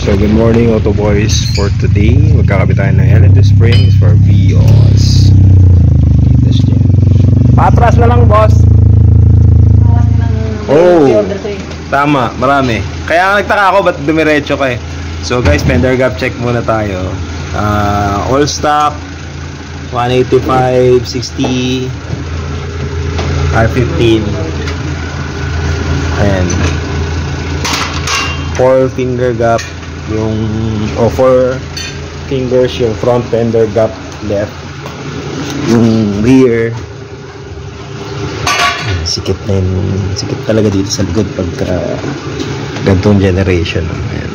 So good morning Auto Boys. For today, magkakabit tayo ng LN2 springs for Vios. Patras na lang, boss. Oh, tama, marami. Kaya nagtaka ako ba't dumiretso ka eh. So guys, fender gap check muna tayo. All stock 185, 60, R15. And 4 finger gap yung 4 fingers yung front fender gap left, yung rear sikip na yun, sikip talaga dito sa likod pagka gantong generation. Ayan.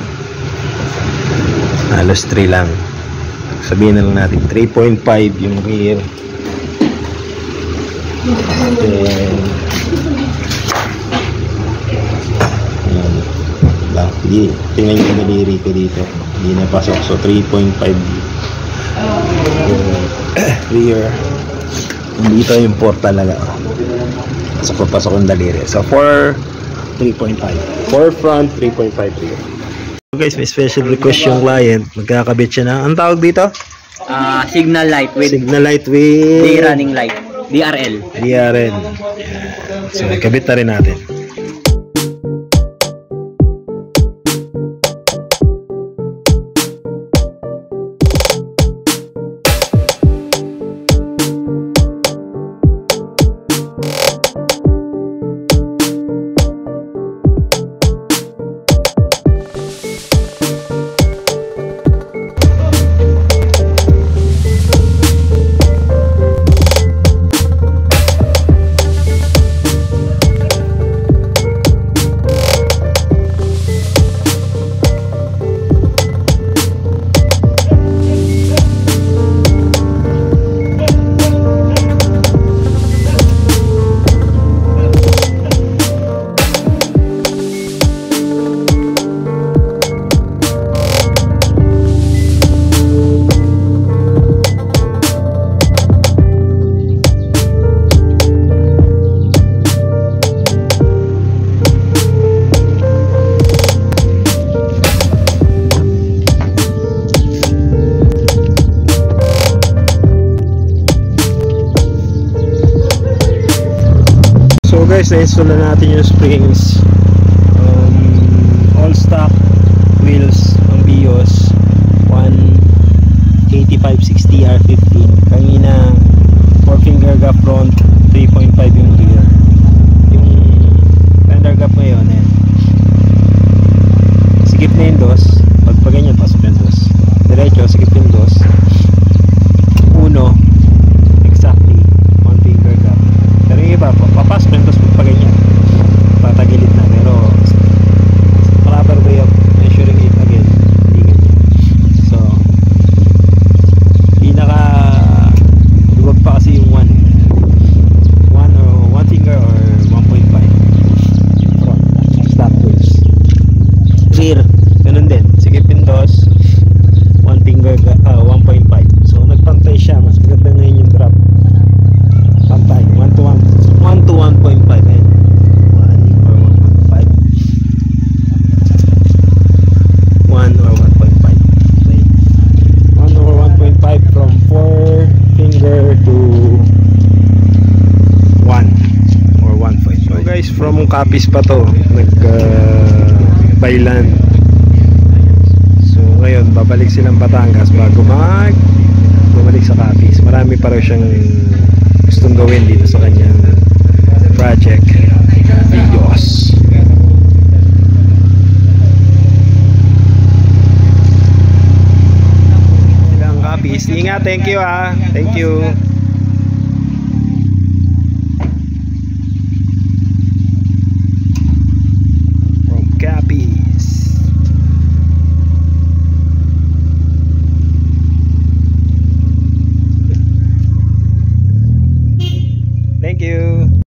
Halos 3 lang, sabihin na lang natin 3.5 yung rear. Then hindi, tingnan yung daliri ko dito, hindi napasok. So 3.5 rear. Dito yung port talaga, pasok yung daliri. So 3.5 for front, 3.5 rear. So guys, may special request yung client. Magkakabit siya na, ang tawag dito? Signal light with day running light, DRL. DRL. So ikabit na rin natin. So guys, na-install na natin yung springs. All stock wheels ang Vios 185/60 R15. Kanina 4 finger gap front, 3.5 yung rear. Yung fender gap ngayon sikip na yung dos. Pag ganyan, pasok yung dos. Diretso, sikip yung dos. Uno, exactly 1 finger gap. Pero yung iba, papasok yung dos pag ganyan, tatagilid na. Pero proper way of measuring it again, hindi ganyan. So pinaka luwag pa kasi yung 1 finger or 1.5 front slap wheels. Rear, ganun din, sikip yung dos, 1 finger 1.5. So nagpantay siya, mas maganda ngayon yung drop. Pantay 1 to 1.5 eh. 1 or 1.5. 1 or 1.5. Okay. 1 or 1.5 from 4 finger to 1 or 1.5. So guys, from Capiz pa to nag-Bailan. So ngayon babalik silang Batangas bago bumalik sa Capiz. Marami pa rin siyang gustong gawin dito sa kanyang project Vios. Silang Capiz. Ingat, thank you. Thank you.